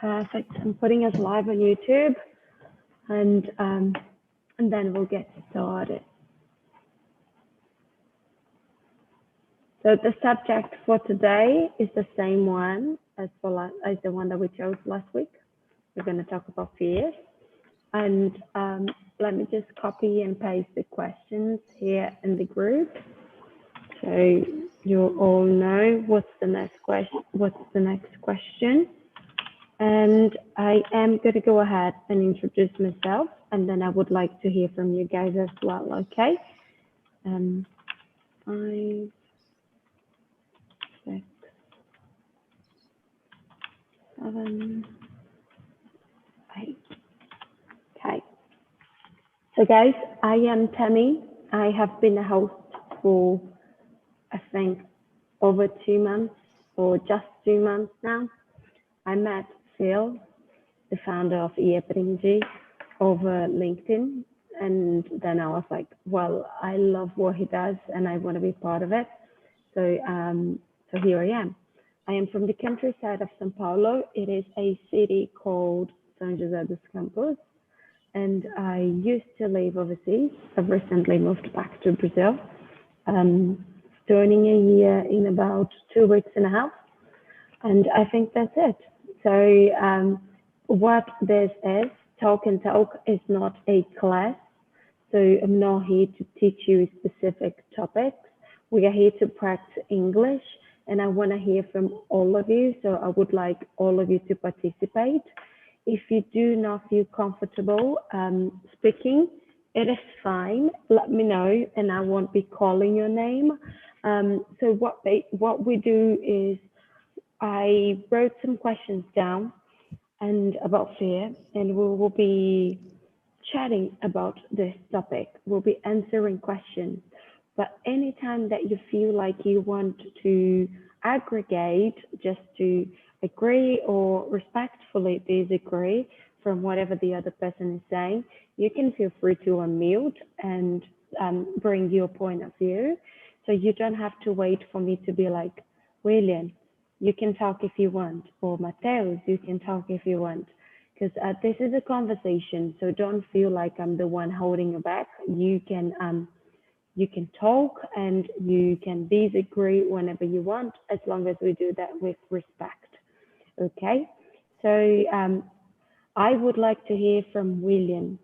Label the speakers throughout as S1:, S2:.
S1: Perfect. I'm putting us live on YouTube, and then we'll get started. So the subject for today is the same one as the one that we chose last week. We're going to talk about fears, and let me just copy and paste the questions here in the group, so you all know what's the next question. And I am going to go ahead and introduce myself, and then I would like to hear from you guys as well, okay? 5, 6, 7, 8. Okay. So guys, I am Tammy. I have been a host for, I think, over 2 months or just 2 months now. I met Phil, the founder of eAprendi, over LinkedIn. And then I was like, well, I love what he does and I want to be part of it. So, so here I am. I am from the countryside of São Paulo. It is a city called São José dos Campos. And I used to live overseas. I've recently moved back to Brazil, turning a year in about 2 weeks and a half. And I think that's it. So what this is, Talk and Talk is not a class. So I'm not here to teach you specific topics. We are here to practice English, and I want to hear from all of you. So I would like all of you to participate. If you do not feel comfortable speaking, it is fine. Let me know, and I won't be calling your name. So what we do is, I wrote some questions down and about fear, and we will be chatting about this topic. We'll be answering questions. But anytime that you feel like you want to aggregate just to agree or respectfully disagree from whatever the other person is saying, you can feel free to unmute and bring your point of view. So you don't have to wait for me to be like, William, you can talk if you want, or Mateus, you can talk if you want. Because this is a conversation, so don't feel like I'm the one holding you back. You can talk and you can disagree whenever you want, as long as we do that with respect. Okay, so I would like to hear from William.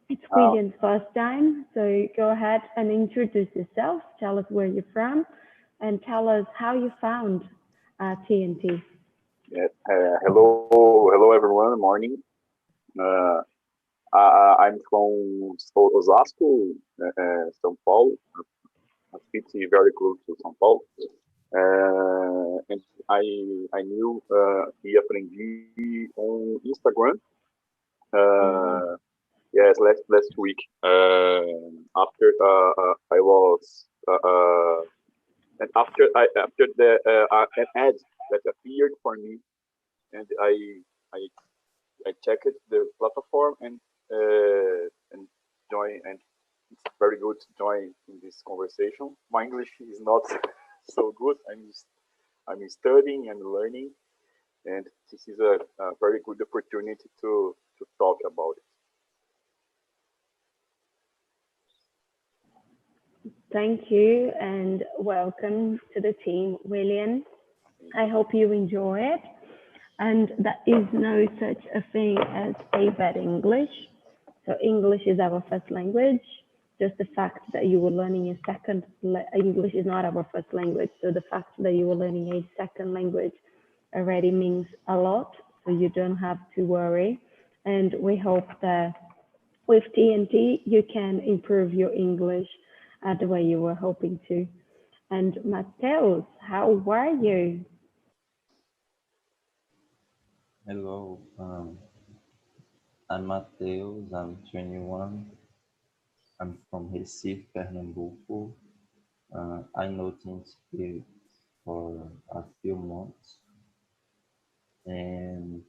S1: It's William's first time, so go ahead and introduce yourself. Tell us where you're from, and tell us how you found TNT.
S2: Hello everyone. Morning. I'm from Osasco, São Paulo, a city very close to São Paulo. And I knew eAprendi on Instagram. Yes, last week. After I was and after the an ad that appeared for me, and I checked the platform and join, and it's very good to join in this conversation. My English is not so good. I'm studying and learning, and this is a very good opportunity to talk about it.
S1: Thank you and welcome to the team, William. I hope you enjoy it. And there is no such a thing as a bad English. So English is our first language. Just the fact that you were learning a second, English is not our first language. So the fact that you were learning a second language already means a lot. So you don't have to worry. And we hope that with TNT, you can improve your English the way you were hoping to. And Mateus, how are you?
S3: Hello, I'm Mateus, I'm 21. I'm from Recife, Pernambuco. I know TNT for a few months, and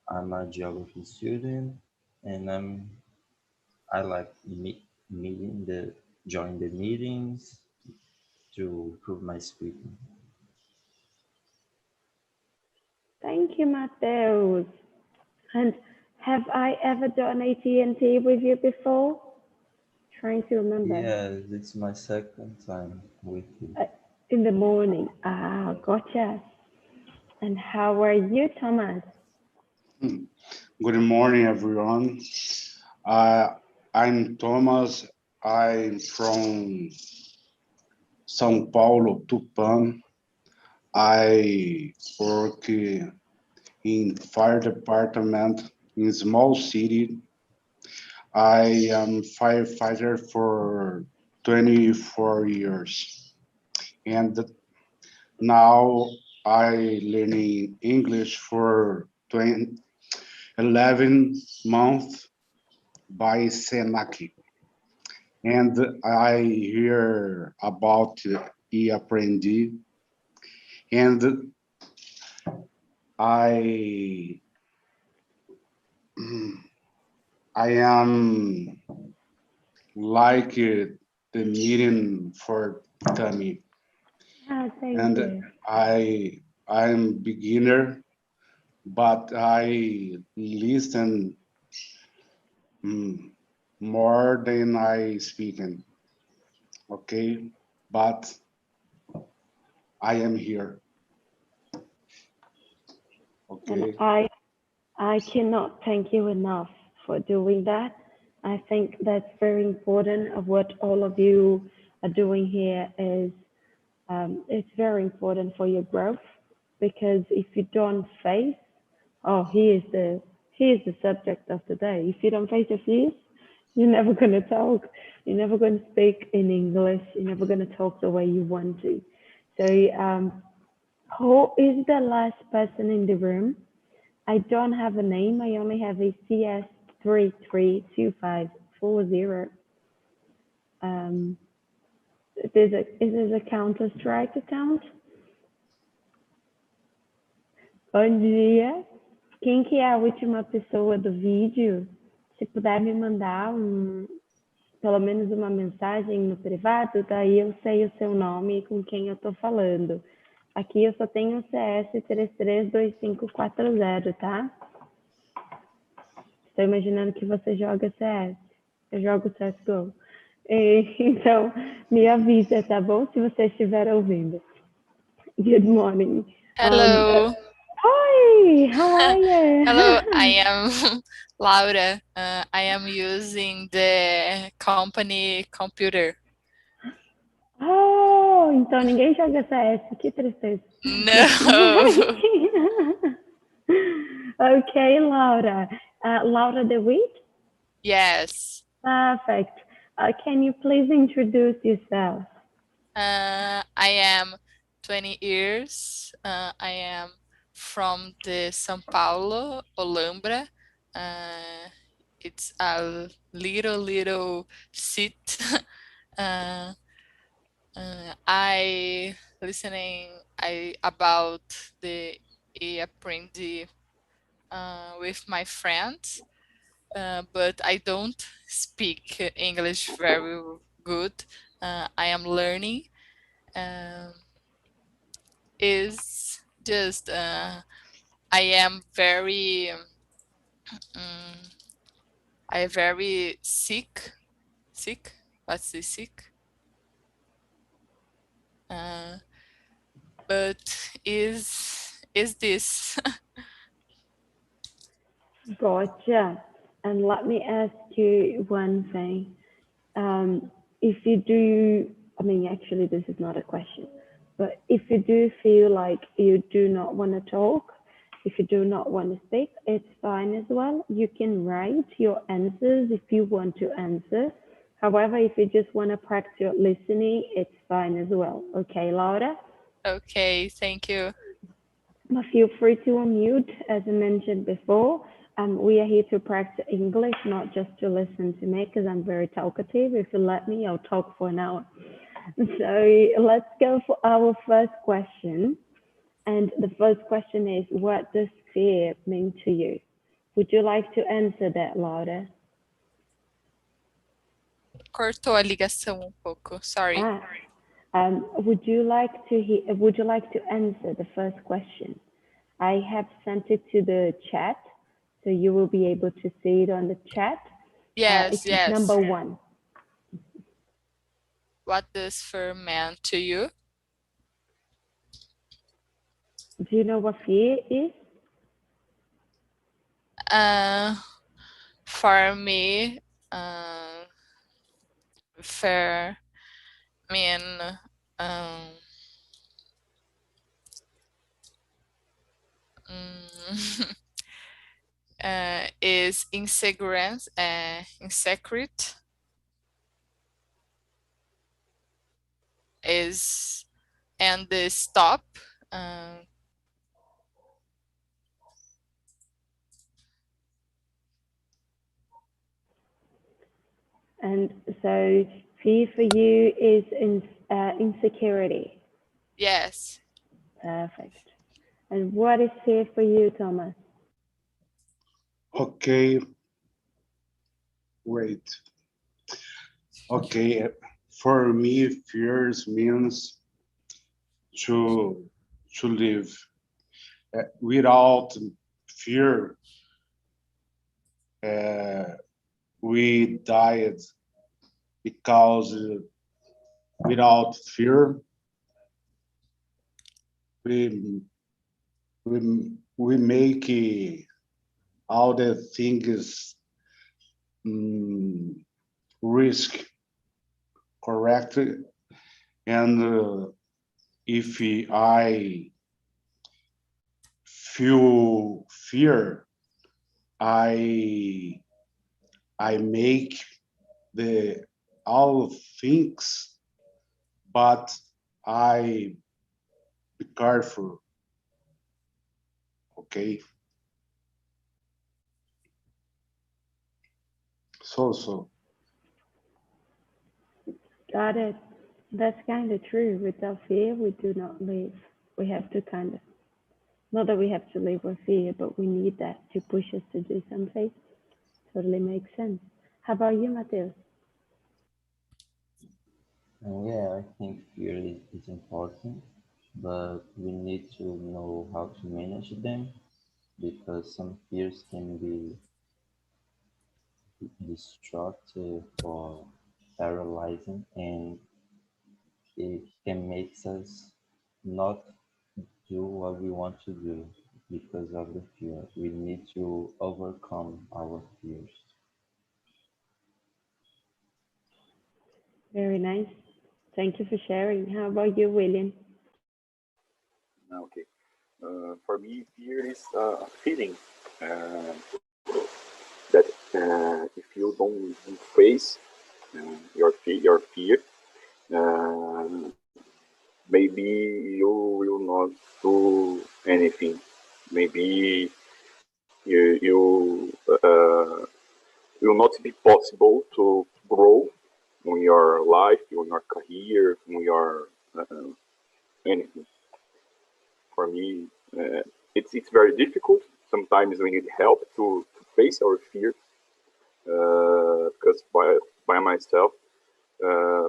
S3: I'm a geography student, and I like join the meetings to improve my speaking.
S1: Thank you, Mateus. And have I ever done AT&T with you before? Trying to remember.
S3: Yes, it's my second time with you.
S1: In the morning. Ah, gotcha. And how are you, Thomas?
S4: Good morning, everyone. I'm Thomas. I'm from São Paulo, Tupã. I work in fire department in small city. I am firefighter for 24 years, and now I learning English for 11 months by Senac. And I hear about e-aprendi, and I I am like the meeting for Tami,
S1: Ah, thank
S4: and
S1: you.
S4: I'm beginner, but I listen more than I speaking. Okay, but I am here.
S1: And
S4: Okay.
S1: I cannot thank you enough for doing that. I think that's very important of what all of you are doing here is it's very important for your growth because if you don't face, oh, he is the subject of the day. If you don't face your fears, you're never gonna talk. You're never gonna speak in English. You're never gonna talk the way you want to. So, who is the last person in the room? I don't have a name. I only have a CS332540. Is this a Counter Strike account? Bom dia. Quem que é a última pessoa do vídeo? Se puder me mandar pelo menos uma mensagem no privado, daí eu sei o seu nome e com quem eu estou falando. Aqui eu só tenho o CS 332540, tá? Estou imaginando que você joga CS. Eu jogo CSGO. Então, me avisa, tá bom? Se você estiver ouvindo. Good morning.
S5: Hello.
S1: Hi, how are you?
S5: Hello, I am Laura. I am using the company computer.
S1: Oh, então ninguém joga CS. Que tristeza.
S5: No.
S1: Okay, Laura. Laura DeWitt?
S5: Yes.
S1: Perfect. Can you please introduce yourself?
S5: I am 20 years. I am from the São Paulo, Olambra. It's a little city. I listening about the e-aprendi with my friends, but I don't speak English very good. I am learning. Is just I am very sick. What's the sick? But is this?
S1: Gotcha. And let me ask you one thing. If you do, I mean, actually, this is not a question, but if you do feel like you do not want to talk, if you do not want to speak, it's fine as well. You can write your answers if you want to answer. However, if you just want to practice your listening, it's fine as well. Okay, Laura?
S5: Okay, thank you.
S1: But feel free to unmute, as I mentioned before. We are here to practice English, not just to listen to me, because I'm very talkative. If you let me, I'll talk for an hour. So let's go for our first question. And the first question is, what does fear mean to you? Would you like to answer that, Laura?
S5: Cortou a ligação pouco. Sorry.
S1: Would you like to answer the first question? I have sent it to the chat, so you will be able to see it on the chat.
S5: Yes,
S1: It's number 1.
S5: What does fear mean to you?
S1: Do you know what fear is?
S5: For me, fear mean is insecure, insecret, is and the stop.
S1: And so fear for you is insecurity.
S5: Yes.
S1: Perfect. And what is fear for you, Thomas?
S4: Okay. Wait. Okay. For me, fears means to live. Without fear, we died, because without fear, we we make all the things risk correct. And if I feel fear, I make the all things, but I be careful. Okay. So.
S1: Got it. That's kind of true. Without fear, we do not live. We have to kind of, not that we have to live with fear, but we need that to push us to do something. Totally makes sense. How about you, Mateus?
S3: Yeah, I think fear is important, but we need to know how to manage them, because some fears can be destructive or paralyzing, and it can make us not do what we want to do because of the fear. We need to overcome our fears.
S1: Very nice. Thank you for sharing. How about you, William?
S2: Okay. For me, fear is a feeling that if you don't face your fear, maybe you will not do anything. Maybe you will not be possible to grow in your life, in your career, in your anything. For me, it's very difficult. Sometimes we need help to face our fears, because by myself, uh,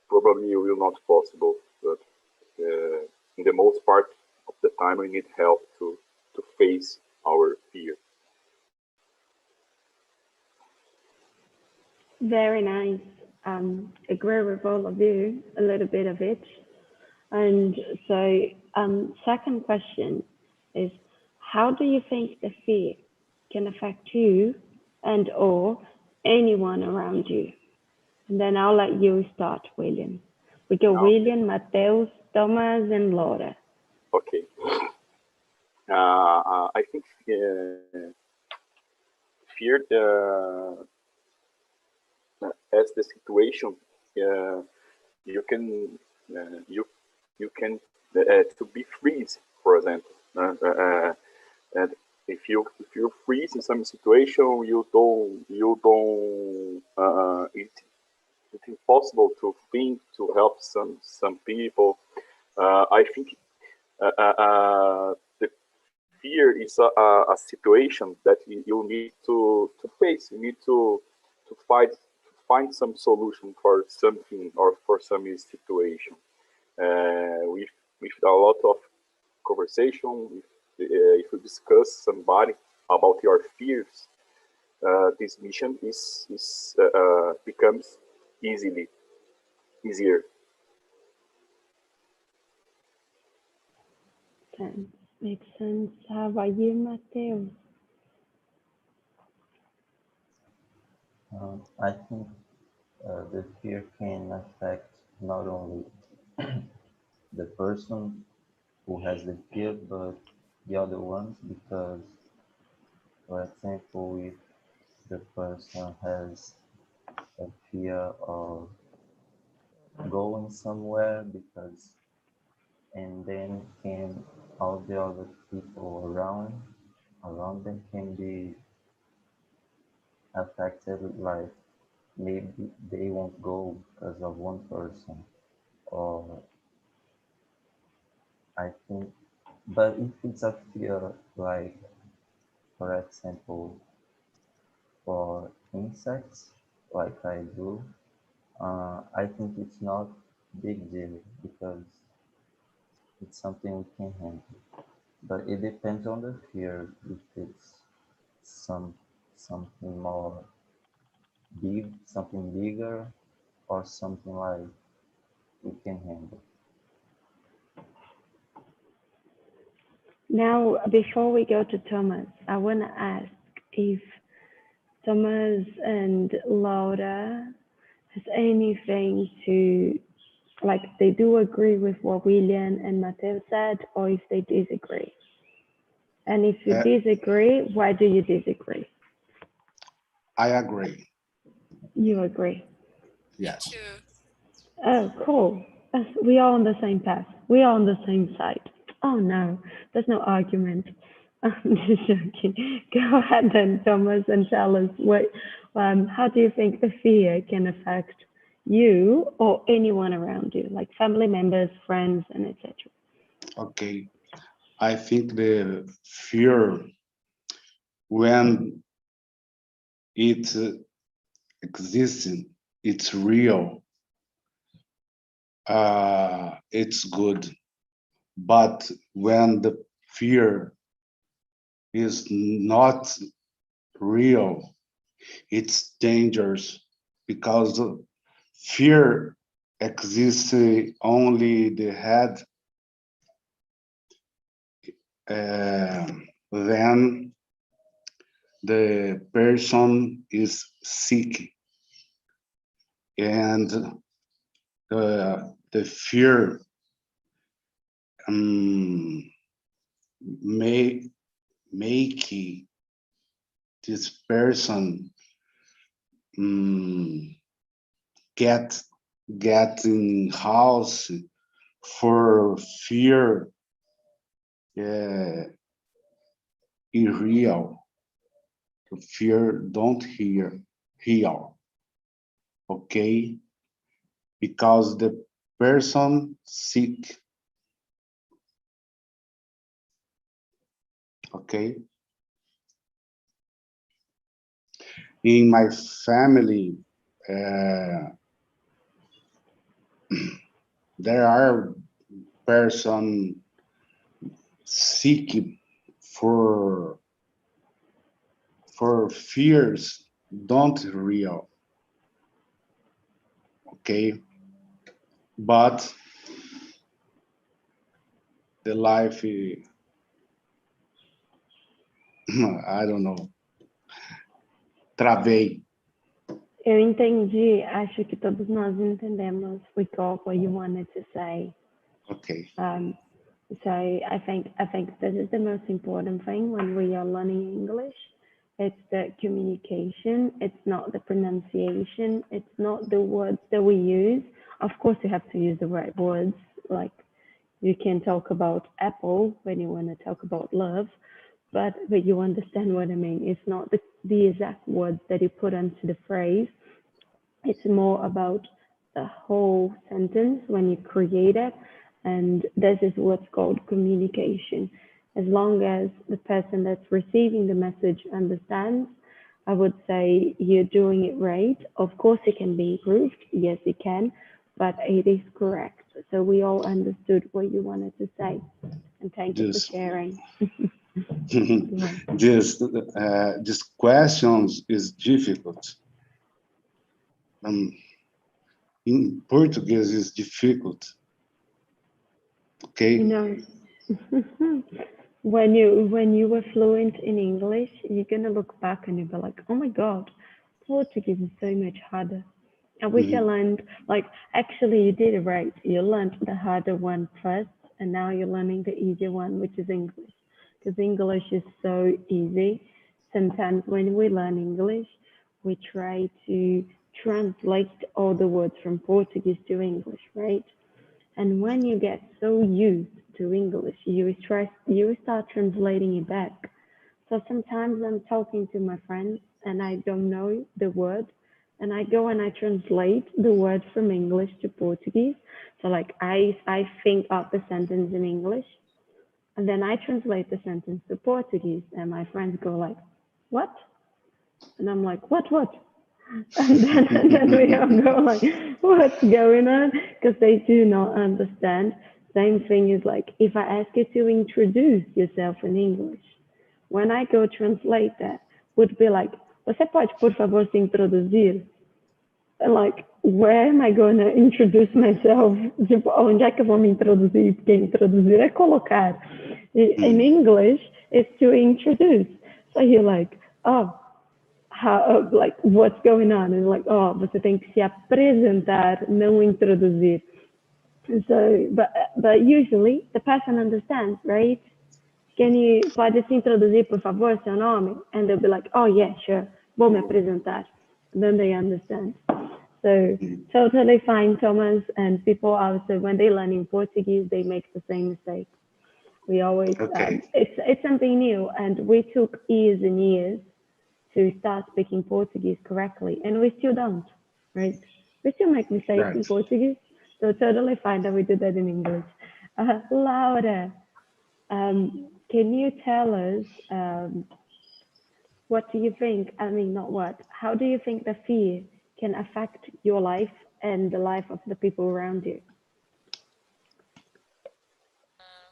S2: probably will not possible. But in the most part of the time, we need help to face our fear.
S1: Very nice. Agree with all of you, a little bit of each. And so, second question is, how do you think the fear can affect you and or anyone around you? And then I'll let you start, William. We go
S2: Now,
S1: William, Mateus, Thomas, and Laura.
S2: okay. I think fear as the situation, you can to be freeze, for example, and if you freeze in some situation, it's impossible to think to help some people. I think the fear is a situation that you need to face. You need to find some solution for something or for some situation. With a lot of conversation, with if you discuss somebody about your fears, this mission becomes easier.
S1: Sense. Makes sense. How about you, Mateo?
S3: I think the fear can affect not only the person who has the fear, but the other ones, because, for example, if the person has a fear of going somewhere, because, and then can all the other people around them can be affected, like maybe they won't go because of one person, or I think, but if it's a fear, like, for example, for insects, like I do, I think it's not big deal because it's something we can handle. But it depends on the fear, if it's some something more big, something bigger, or something like we can handle.
S1: Now, before we go to Thomas, I want to ask if Thomas and Laura has anything to, like, they do agree with what William and Mateo said, or if they disagree. And if you
S4: Uh,
S1: disagree, why do you disagree?
S4: I agree.
S1: You agree.
S4: Yes.
S5: Too.
S1: Oh, cool. We are on the same path. We are on the same side. Oh no, there's no argument. I'm just joking. Go ahead then, Thomas, and tell us how do you think the fear can affect you or anyone around you, like family members, friends, and etc.
S4: Okay. I think the fear, when it exists, it's real, it's good. But when the fear is not real, it's dangerous, because fear exists only the head, then the person is sick, and the fear may make this person get in house for fear irreal. Fear don't heal, okay? Because the person sick, okay? In my family, uh, there are person sick for fears don't real, okay? But the life, I don't know, travei.
S1: Eu entendi, acho que todos nós entendemos. We got what you wanted to say.
S4: Okay.
S1: So I think this is the most important thing when we are learning English. It's the communication. It's not the pronunciation. It's not the words that we use. Of course, you have to use the right words. Like you can talk about apple when you want to talk about love, but you understand what I mean. It's not the exact words that you put into the phrase. It's more about the whole sentence when you create it. And this is what's called communication. As long as the person that's receiving the message understands, I would say you're doing it right. Of course, it can be improved. Yes, it can, but it is correct. so we all understood what you wanted to say. And thank you for
S4: This
S1: sharing.
S4: this questions is difficult. In Portuguese is difficult. Okay.
S1: You know, when you were fluent in English, you're gonna look back and you'll be like, oh my God, Portuguese is so much harder. I wish I learned, like, actually you did it right. You learned the harder one first, and now you're learning the easier one, which is English. Because English is so easy. Sometimes when we learn English, we try to translate all the words from Portuguese to English, right? And when you get so used to English, you start translating it back. So sometimes I'm talking to my friends and I don't know the word, and I go and I translate the word from English to Portuguese. So like I think of the sentence in English, and then I translate the sentence to Portuguese, and my friends go like, "What?" And I'm like, "What? What?" And then we all go like, what's going on? Because they do not understand. Same thing is like, if I ask you to introduce yourself in English, when I go translate that, would be like, você pode, por favor, se introduzir? And like, where am I going to introduce myself? Tipo, onde é que eu vou me introduzir? Porque introduzir é colocar. In English, it's to introduce. So you're like, oh, how, like, what's going on? And like, oh, você tem que se apresentar, não introduzir. So, but usually the person understands, right? Pode se introduzir, por favor, seu nome? And they'll be like, oh yeah, sure, vou me apresentar. And then they understand. So totally fine, Thomas. And people also, when they learn in Portuguese, they make the same mistake. We always, it's something new, and we took years and years to start speaking Portuguese correctly, and we still don't, right? We still make mistakes in Portuguese, so totally fine that we do that in English. Laura, can you tell us what do you think? I mean, not what. How do you think the fear can affect your life and the life of the people around you?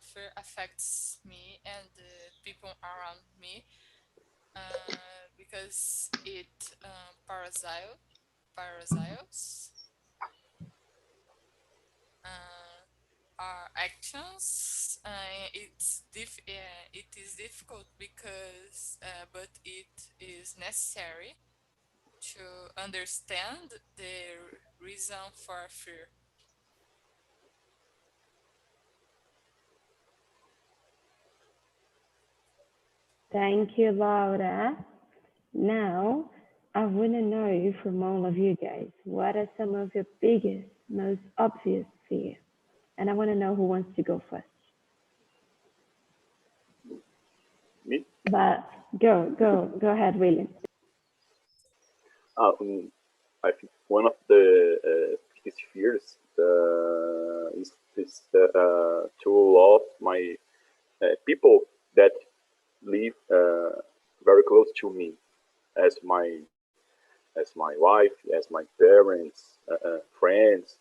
S5: Fear affects me and the people around me because it parasites our actions. It is difficult because, but it is necessary to understand the reason for fear.
S1: Thank you, Laura. Now, I want to know from all of you guys, what are some of your biggest, most obvious fears? And I want to know who wants to go first.
S2: Me?
S1: But go ahead, William.
S2: I think one of the biggest fears is to love my people that live very close to me, as my wife, as my parents, friends.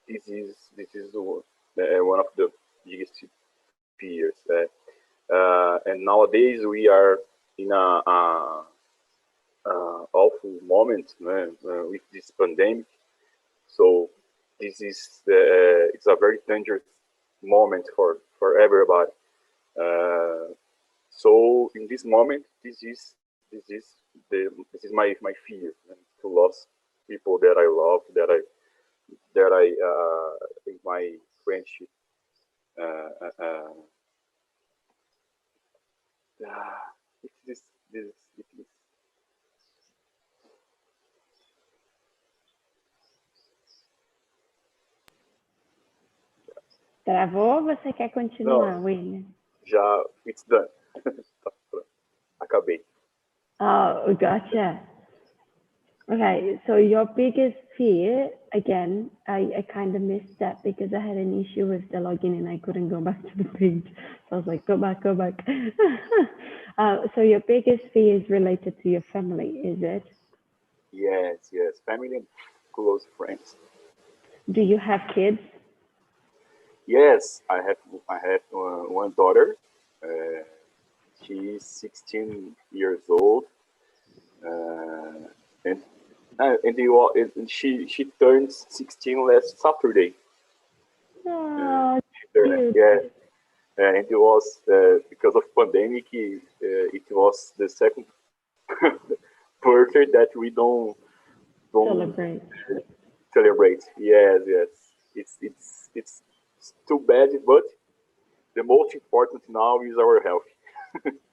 S2: This is one of the biggest fears. And nowadays we are in a awful moment with this pandemic. So this is it's a very dangerous moment for everybody. So in this moment, this is my fear, to lose people that I love, that I in my friendship. It is.
S1: Travou ou você quer continuar, William?
S2: Já, it's done. Acabei.
S1: Oh, gotcha. Okay, so your biggest fear, again, I kind of missed that because I had an issue with the login and I couldn't go back to the page. So I was like, go back. So your biggest fear is related to your family, is it?
S2: Yes, family and close friends.
S1: Do you have kids?
S2: Yes, I have one daughter. Uh, she's 16 years old, uh, and she turns 16 last Saturday.
S1: Oh,
S2: She
S1: cute.
S2: yeah, and it was because of pandemic. It was the second birthday that we don't
S1: Celebrate.
S2: celebrate. Yes, yes. It's too bad, but the most important now is our health.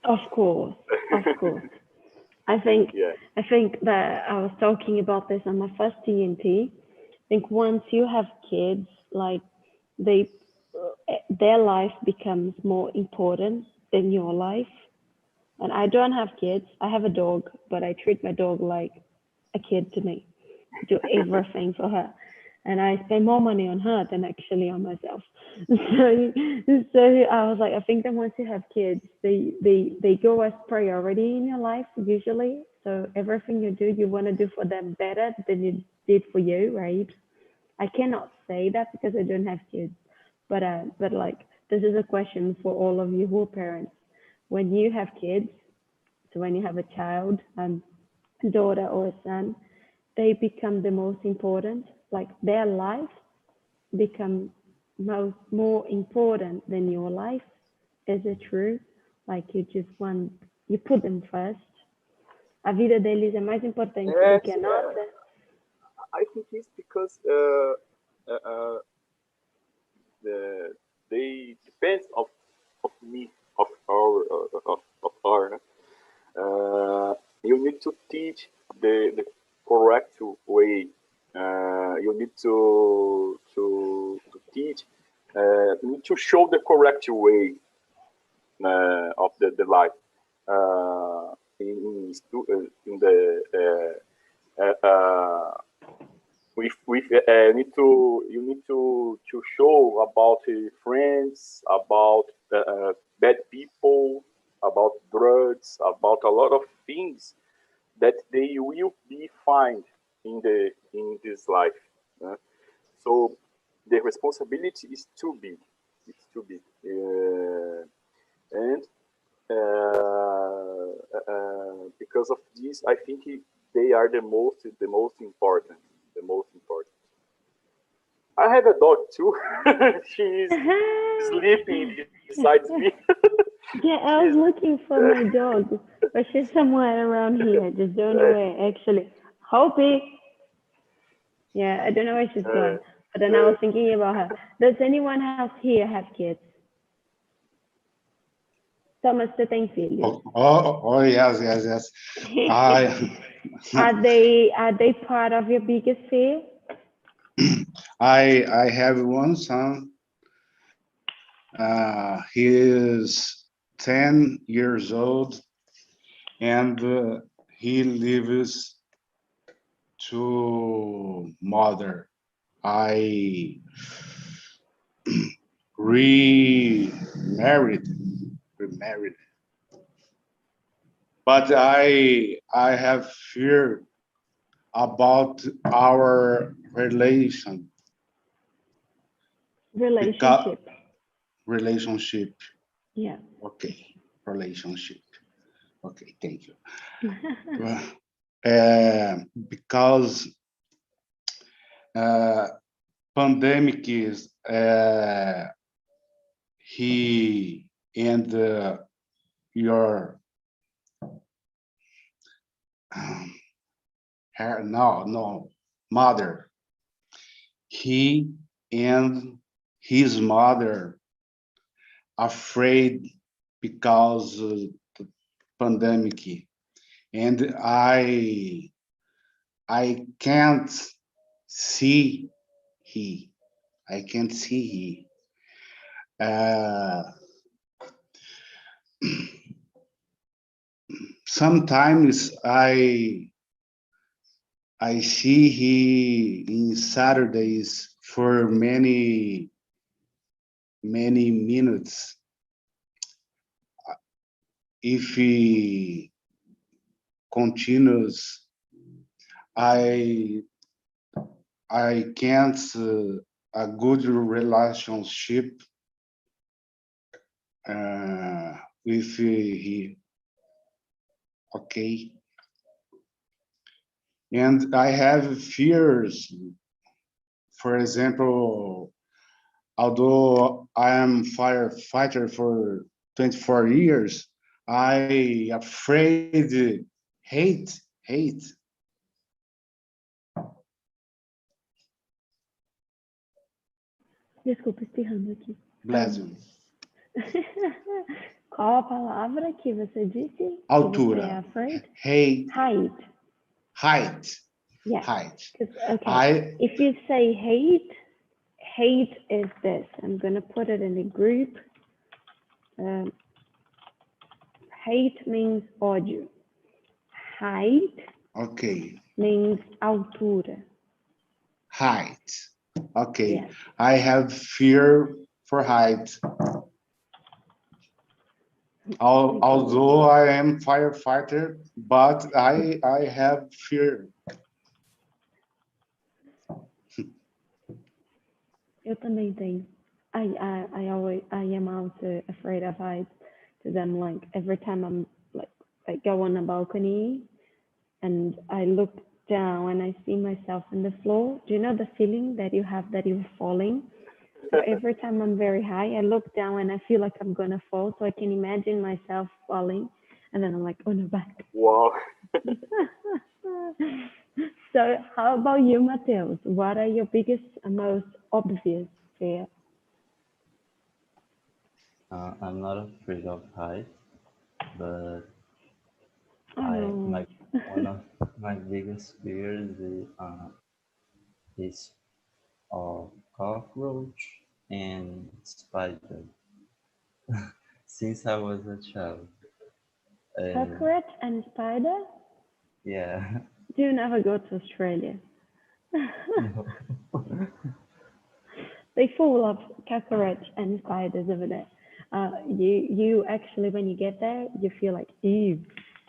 S1: Of course, of course. I think
S2: Yeah.
S1: I think that I was talking about this on my first TNT. I think once you have kids, like they their life becomes more important than your life. And I don't have kids. I have a dog, but I treat my dog like a kid to me. I do everything for her. And I spend more money on her than actually on myself. So I was like, I think that once you have kids, they go as priority in your life usually. So everything you do, you want to do for them better than you did for you, right? I cannot say that because I don't have kids, but like this is a question for all of you who are parents. When you have kids, so when you have a child, daughter or a son, they become the most important. Like their life become more important than your life. Is it true? Like you just want you put them first. A vida deles é mais importante do que
S2: Yes,
S1: a nossa.
S2: I think it's because uh, uh, the they depend of me of our you need to teach the correct way. You need to teach. You need to show the correct way of the life. In the with you need to show about friends, about bad people, about drugs, about a lot of things that they will be find in this life. So the responsibility is too big. It's too big, and because of this, I think they are the most important. The most important. I have a dog too. She's sleeping besides me.
S1: Yeah, I was
S2: She's
S1: looking for my dog, but she's somewhere around here. Just don't know where. Actually, Hopi. Yeah, I don't know where she's
S2: uh,
S1: gone. But then I was thinking about her. Does anyone else here have kids? Thomas, você tem filhos?
S4: Yes, yes, yes. I,
S1: Are they part of your biggest fear?
S4: I have one son. He is 10 years old, and he lives to mother. I remarried, remarried, but I have fear about our because
S1: Relationship.
S4: relationship.
S1: Yeah.
S4: Okay, relationship. Okay, thank you. Because uh, pandemic is he and your um, her no mother, he and his mother afraid because the pandemic, and I can't see he I can't see he sometimes I see he in Saturdays for many minutes. If he continues, I I can't a good relationship with he. Okay. And I have fears. For example, although I am firefighter for 24 years, I afraid hate
S1: Desculpa, espirrando aqui.
S4: blessing.
S1: Qual a palavra que você disse? Que
S4: Altura.
S1: você é afraid?
S4: Hate.
S1: Height. Yeah.
S4: Height.
S1: Okay. If you say hate is this. I'm gonna put it in a group. Hate means ódio. Height.
S4: Okay.
S1: Means altura.
S4: Height. Okay.
S1: Yes.
S4: I have fear for height. Although I am firefighter, but I have fear.
S1: Eu também tenho. I am also afraid of heights. Because I'm like, every time I'm like, I go on a balcony and I look down and I see myself on the floor. Do you know the feeling that you have that you're falling? So every time I'm very high, I look down and I feel like I'm gonna fall. So I can imagine myself falling, and then I'm like, oh no, back.
S2: Wow.
S1: So how about you, Mateus? What are your biggest and most obvious fear?
S3: I'm not afraid of height, but
S1: Oh.
S3: one of my biggest fears is cockroach and spider. Since I was a child.
S1: Cockroach and spider?
S3: Yeah.
S1: Do you never go to Australia?
S3: No.
S1: They full of cockroach and spiders over there. You actually, when you get there, you feel like, ew,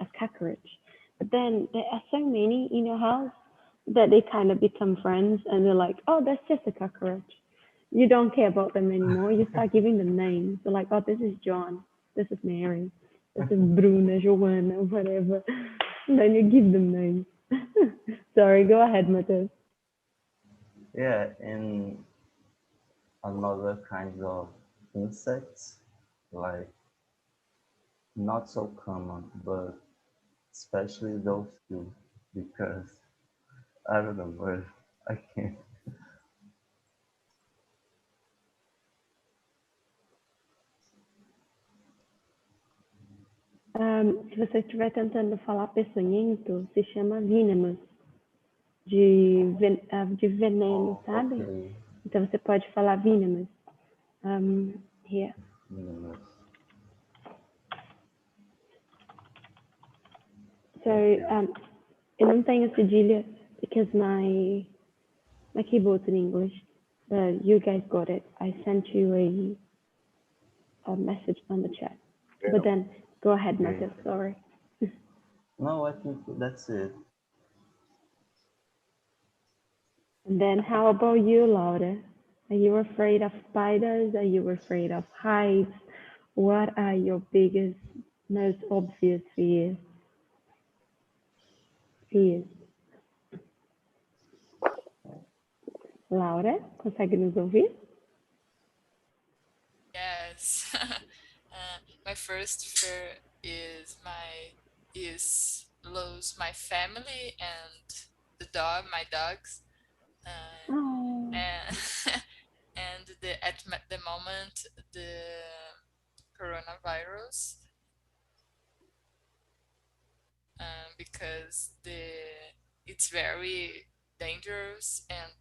S1: a cockroach. But then there are so many in your house that they kind of become friends, and they're like, oh, that's just a cockroach. You don't care about them anymore. You start giving them names. They're like, oh, this is John, this is Mary, this is Bruna, Joanna, whatever. And then you give them names. Sorry, go ahead, Matheus.
S3: Yeah, and another kind of insects, like not so common, but especially those two, because I don't know, but I can't.
S1: Se você estiver tentando falar peçonhento, se chama venomous, de veneno, sabe?
S3: Okay.
S1: Então você pode falar venomous. Here.
S3: Venomous.
S1: So, eu não tenho cedilha because my keyboard's in English. You guys got it. I sent you a message on the chat.
S2: Yeah.
S1: But then, go ahead, Matheus, sorry.
S3: No, I think that's it.
S1: And then how about you, Laura? Are you afraid of spiders? Are you afraid of heights? What are your biggest, most obvious fears? Laura, consegue nos ouvir?
S5: Yes. My first fear is lose my family and my dogs.
S1: Oh.
S5: And and at the moment the coronavirus, because it's very dangerous and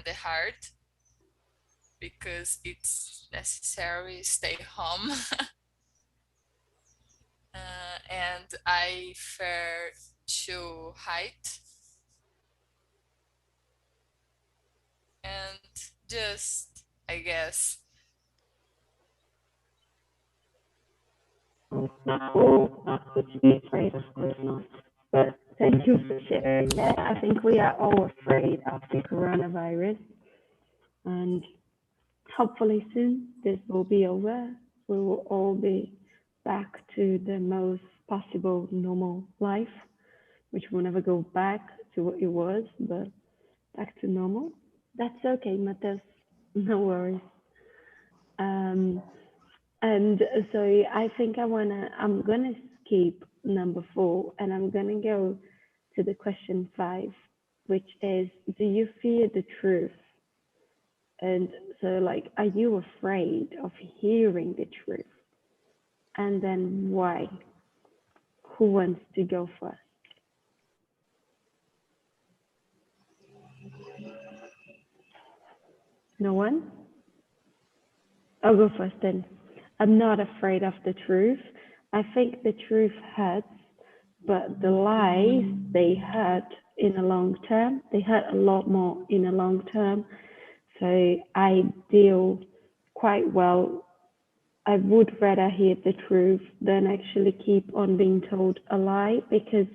S5: the hard, because it's necessary stay home. And I fear to height, and just, I guess.
S1: Not to be afraid, of course not. But Thank you for sharing that. I think we are all afraid of the coronavirus, and hopefully soon this will be over. We will all be back to the most possible normal life, which will never go back to what it was, but back to normal. That's okay, Matheus. No worries. Um, and so I think I'm gonna skip number 4 and I'm gonna go to the question 5, which is, do you fear the truth? And so like, are you afraid of hearing the truth? And then why? Who wants to go first? No one? I'll go first then. I'm not afraid of the truth. I think the truth hurts, but the lies, they hurt in the long term. They hurt a lot more in the long term. So I deal quite well. I would rather hear the truth than actually keep on being told a lie, because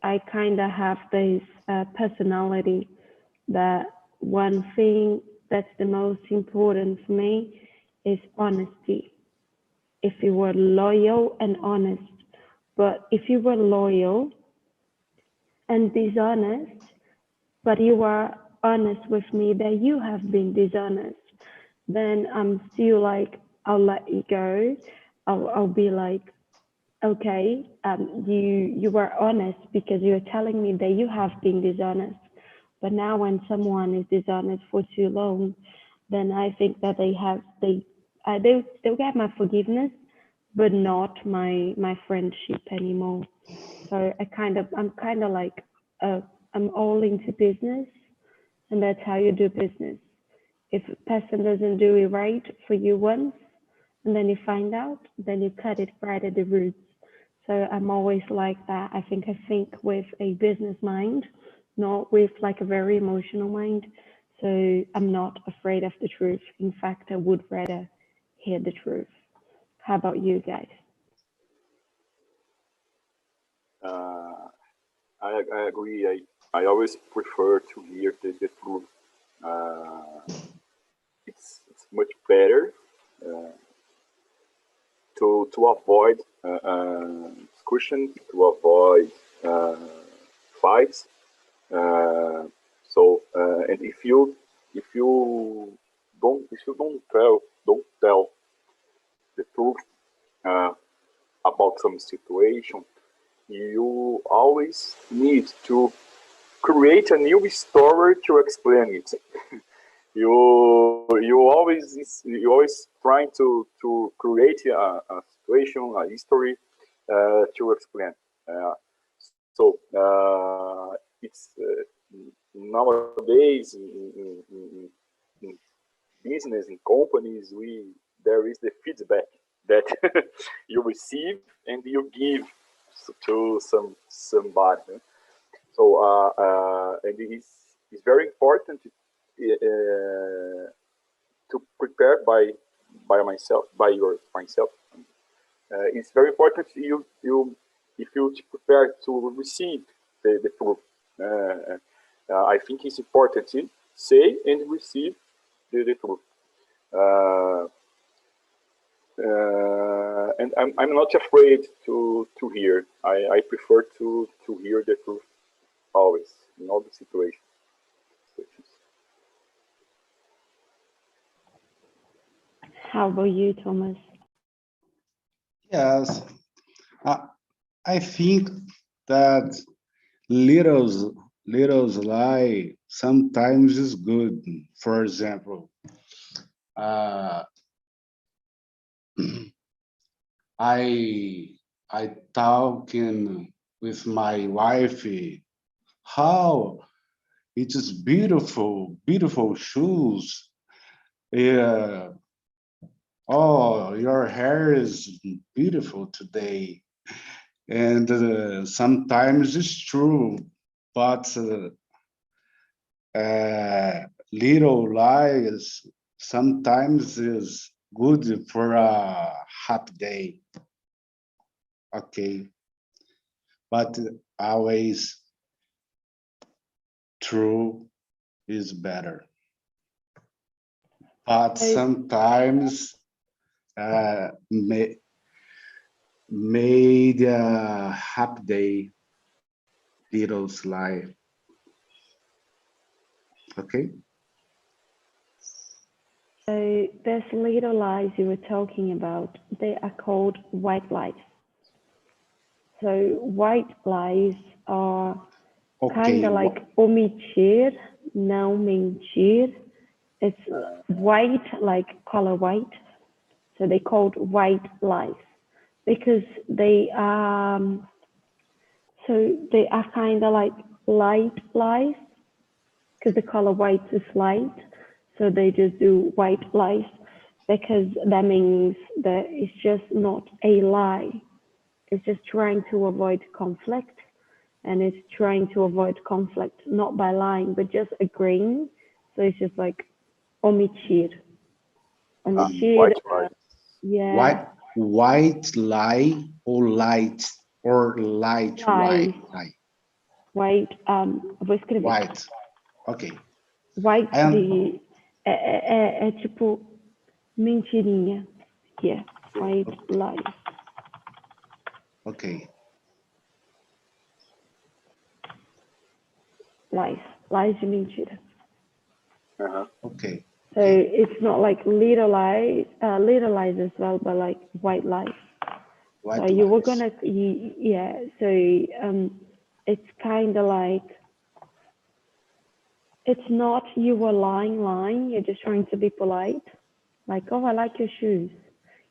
S1: I kind of have this personality that one thing that's the most important for me is honesty. If you were loyal and honest, but if you were loyal and dishonest, but you are honest with me that you have been dishonest, then I'm still like, I'll let you go. I'll be like, okay, you were honest because you're telling me that you have been dishonest. But now when someone is dishonest for too long, then I think that they'll get my forgiveness, but not my friendship anymore. So I'm kind of like, I'm all into business, and that's how you do business. If a person doesn't do it right for you once, and then you find out, then you cut it right at the roots. So I'm always like that. I think with a business mind, not with like a very emotional mind. So I'm not afraid of the truth. In fact, I would rather hear the truth. How about you guys?
S2: Uh, I agree. I always prefer to hear the truth. Uh, it's much better uh, to avoid discussion, to avoid uh, fights. And if you don't tell the truth uh, about some situation, you always need to create a new story to explain it. You always trying to create a situation, a history to explain. Uh, it's nowadays in business, in companies, there is the feedback that you receive and you give to somebody. And it's very important to prepare by myself. It's very important if you prepare to receive the proof. I think it's important to say and receive the truth. Uh, and I'm not afraid to hear. I prefer to hear the truth always in all the situations.
S1: How about you, Thomas?
S4: Yes, I, I think that little lie sometimes is good. For example, uh, I I talking with my wife how it is beautiful, beautiful shoes. Yeah. Oh, your hair is beautiful today. And sometimes it's true, but little lies sometimes is good for a happy day. Okay. but always true is better. But sometimes made a happy day, little lie. Okay.
S1: So those little lies you were talking about, they are called white lies. So white lies are kind
S4: Okay.
S1: of like omitir, não mentir. It's white, like color white. So they called white lies because they are, so they are kind of like light lies because the color white is light. So they just do white lies because that means that it's just not a lie. It's just trying to avoid conflict, and it's trying to avoid conflict not by lying but just agreeing. So it's just like omitir. Omitir,
S2: White lie.
S1: yeah.
S4: White lie or light
S1: Lie.
S4: lie.
S1: White, vou escrever.
S4: White. Ok.
S1: White
S4: And
S1: é tipo mentirinha. Yeah, white lies.
S4: ok.
S1: Lies de mentira.
S4: Ok.
S1: So it's not like little lies as well, but like white lies.
S4: White
S1: So you were
S4: lies.
S1: gonna, yeah. So it's kind of like, it's not you were lying. You're just trying to be polite. Like, oh, I like your shoes.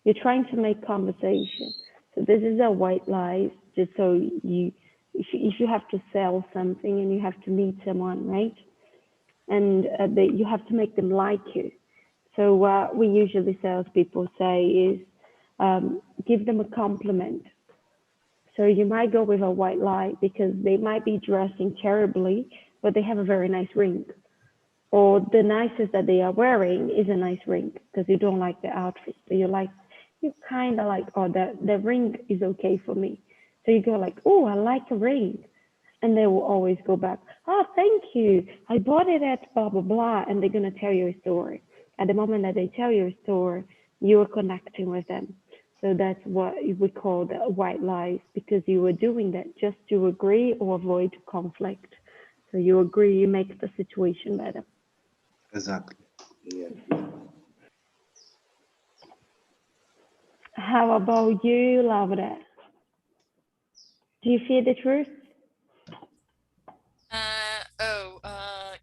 S1: You're trying to make conversation. So this is a white lie. Just so you, if you have to sell something and you have to meet someone, right? And you have to make them like you. So what we usually salespeople say is give them a compliment. So you might go with a white lie because they might be dressing terribly, but they have a very nice ring. Or the nicest that they are wearing is a nice ring because you don't like the outfit, but you kind of like, oh, the ring is okay for me. So you go like, oh, I like a ring. And they will always go back, oh, thank you. I bought it at blah, blah, blah. And they're going to tell you a story. At the moment that they tell you a story, you are connecting with them. So that's what we call the white lies, because you were doing that just to agree or avoid conflict. So you agree, you make the situation better.
S4: Exactly.
S2: Yeah.
S1: How about you, Laura? Do you fear the truth?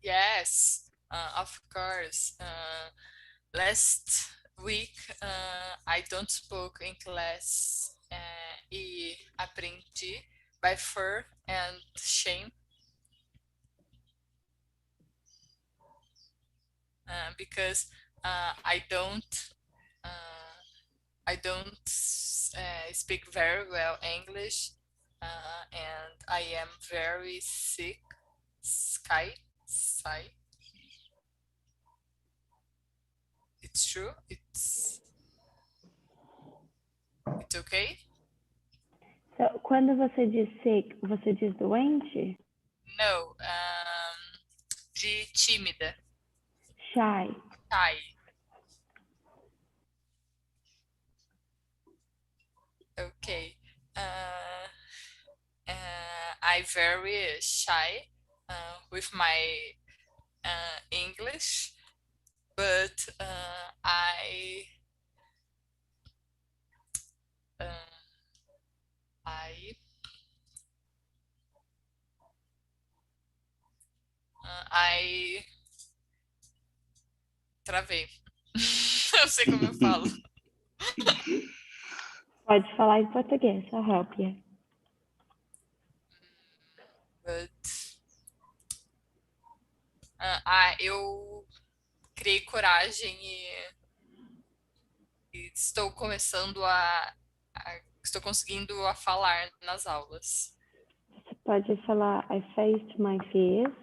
S5: Yes, of course. Last week, I don't spoke in class e aprendi by fear and shame. Because I don't speak very well English, and I am very sick. Sky. It's true. It's okay.
S1: So, quando você diz sick, você diz doente?
S5: No, de tímida.
S1: Shy.
S5: Shy. Okay. I very shy with my English, but I travei. Eu sei como eu falo.
S1: Pode falar em português, I'll help you.
S5: But eu criei coragem e estou começando estou conseguindo a falar nas aulas.
S1: Você pode falar I faced my fears.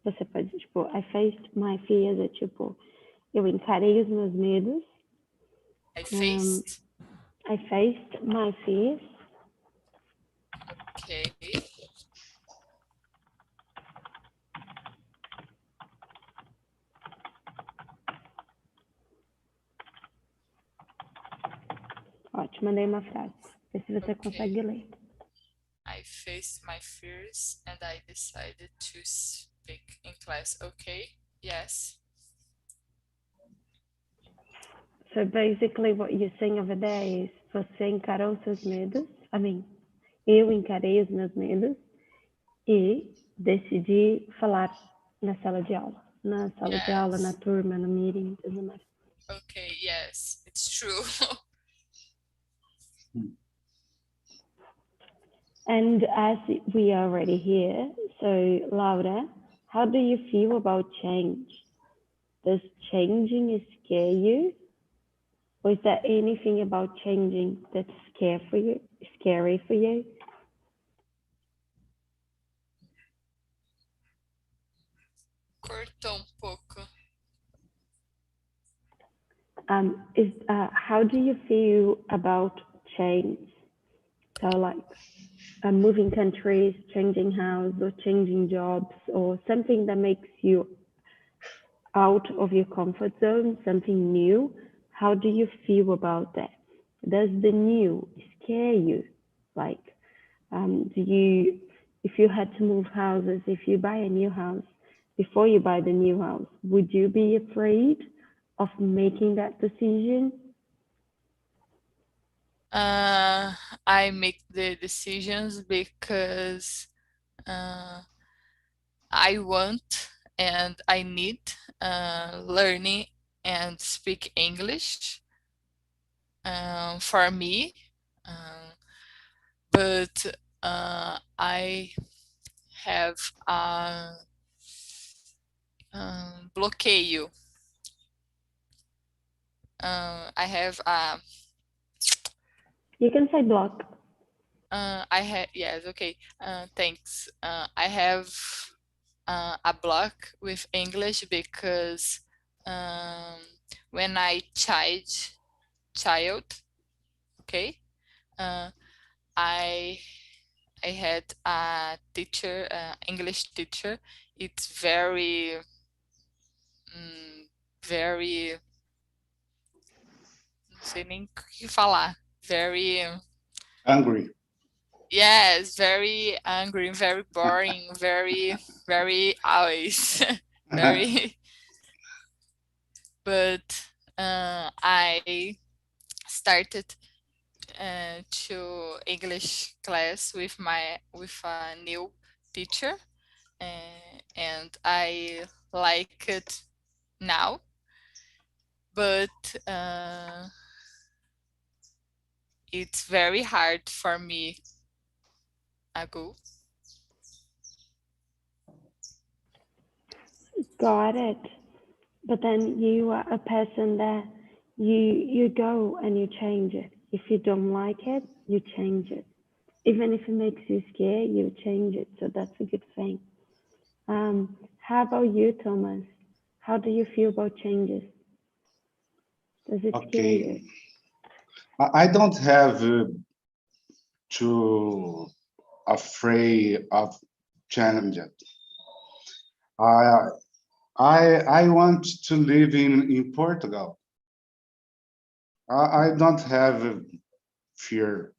S1: Você pode, tipo, I faced my fears, é tipo, eu encarei os meus medos.
S5: I faced.
S1: I faced my fears.
S5: Ok. okay.
S1: Ótimo, mandei uma frase. Vê se você
S5: Ok.
S1: consegue ler.
S5: I faced my fears and I decided to speak in class. Okay, yes.
S1: So basically what you're saying over there is você encarou seus medos, eu encarei os meus medos e decidi falar na sala de aula. Na sala de aula, na
S5: Yes.
S1: turma, no meeting, tudo mais.
S5: Okay, yes, it's true.
S1: And as we are already here, so Laura, how do you feel about change? Does changing scare you? Or is there anything about changing that's scary for you?
S5: Cortou pouco.
S1: How do you feel about change? So like moving countries, changing house, or changing jobs, or something that makes you out of your comfort zone, something new. How do you feel about that? Does the new scare you? Like, if you had to move houses, if you buy a new house, before you buy the new house, would you be afraid of making that decision?
S5: I make the decisions because I want and I need learning and speak English for me. But I have bloqueio. I have
S1: You can say block.
S5: I have, yes, okay. Thanks. I have a block with English because when I child, okay, I had a teacher, English teacher. It's very, very, não sei nem o que falar. Very
S4: Angry.
S5: yes, very angry, very boring, very always, very. But I started to English class with a new teacher, and I like it now. But it's very hard for me. Agu.
S1: Got it. But then you are a person that you go and you change it. If you don't like it, you change it. Even if it makes you scared, you change it. So that's a good thing. How about you, Thomas? How do you feel about changes? Does it scare you?
S4: Okay. I don't have to afraid of change. I want to live in Portugal. I don't have fear.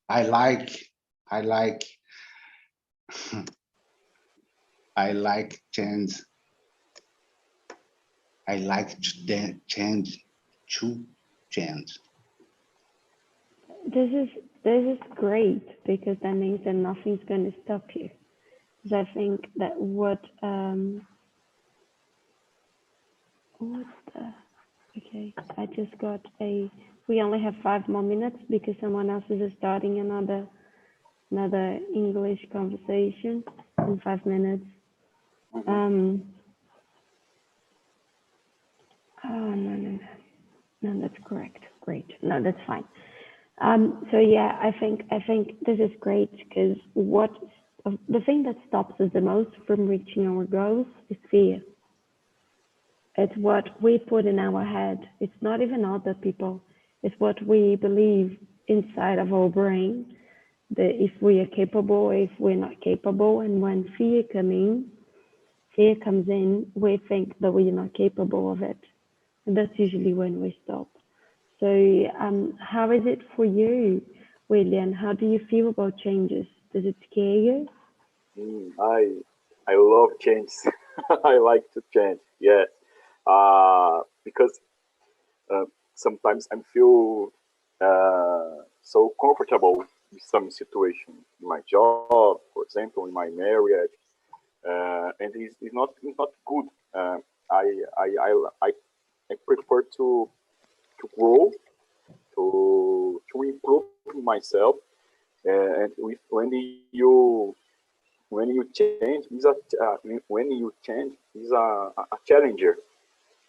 S4: I like I like change. I like to change.
S1: This is great because that means that nothing's going to stop you. Because I think that okay, I just got we only have 5 more minutes because someone else is starting another English conversation in 5 minutes. Oh, no, that's correct. Great. No, that's fine. So yeah, I think this is great because the thing that stops us the most from reaching our goals is fear. It's what we put in our head. It's not even other people. It's what we believe inside of our brain if we are capable, or if we're not capable. And when fear comes in, we think that we're not capable of it. And that's usually when we stop. So how is it for you, William? How do you feel about changes? Does it scare you?
S2: I love change. I like to change. Yes, because sometimes I feel so comfortable in some situation, in my job, for example, in my marriage, and it's not good. I, I I I prefer to grow, to improve myself, and when you change is when you change is a challenger.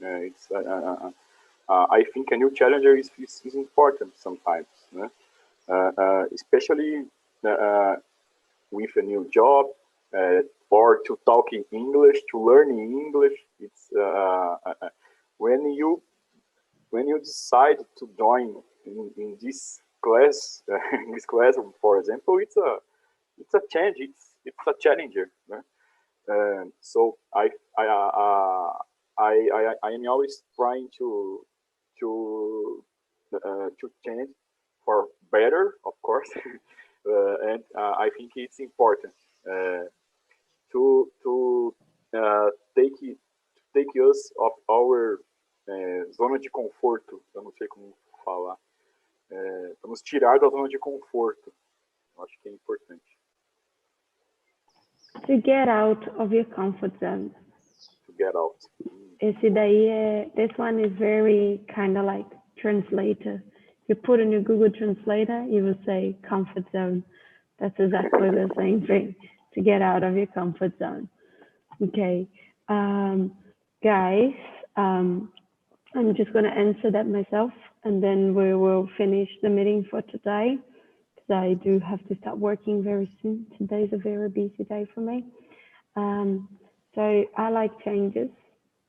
S2: It's I think a new challenger is important sometimes, especially with a new job, or to talk in English, to learn in English. It's when you decide to join in this class, in this classroom, for example, it's a change. It's a challenger. So I am always trying to change for better, of course, and I think it's important to take us of our zona de conforto. Eu não sei como falar. Vamos tirar da zona de conforto. Eu acho que é importante.
S1: To get out of your comfort zone.
S2: To get out.
S1: Esse daí this one is very kind of like translator. You put in your Google Translator, you will say comfort zone. That's exactly the same thing. To get out of your comfort zone. Okay, guys, I'm just going to answer that myself, and then we will finish the meeting for today, because I do have to start working very soon. Today is a very busy day for me. So I like changes.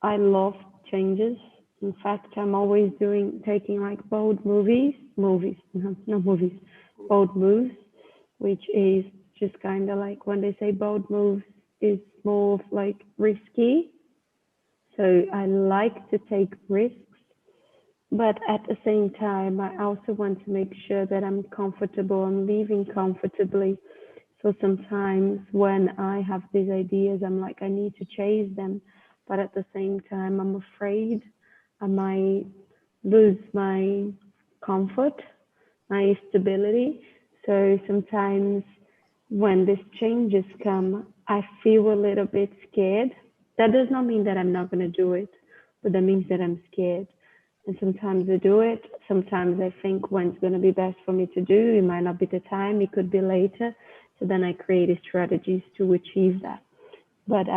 S1: I love changes. In fact, I'm always taking like bold moves, which is just kind of like when they say bold moves, is more of like risky. So I like to take risks, but at the same time, I also want to make sure that I'm comfortable and living comfortably. So sometimes when I have these ideas, I'm like, I need to chase them, but at the same time, I'm afraid I might lose my comfort, my stability. So sometimes when these changes come, I feel a little bit scared. That does not mean that I'm not going to do it, but that means that I'm scared. And sometimes I do it. Sometimes I think when's going to be best for me to do. It might not be the time. It could be later. So then I create strategies to achieve that. But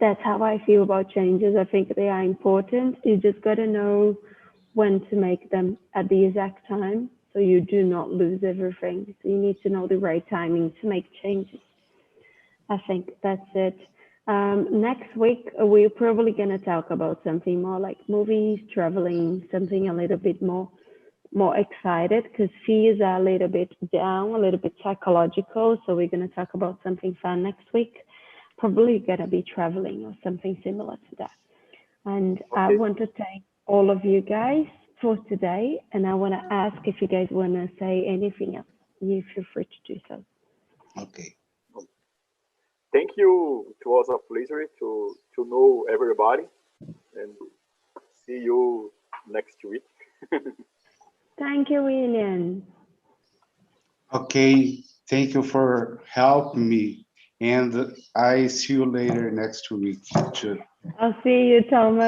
S1: that's how I feel about changes. I think they are important. You just got to know when to make them at the exact time, so you do not lose everything. So you need to know the right timing to make changes. I think that's it. Next week, we're probably going to talk about something more like movies, traveling, something a little bit more excited, because fears are a little bit down, a little bit psychological. So we're going to talk about something fun next week. Probably going to be traveling or something similar to that. And okay. I want to thank all of you guys for today. And I want to ask if you guys want to say anything else. You feel free to do so.
S4: Okay.
S2: Thank you. It was a pleasure to know everybody, and see you next week.
S1: Thank you, William.
S4: Okay. Thank you for helping me. And I see you later next week too.
S1: I'll see you, Thomas.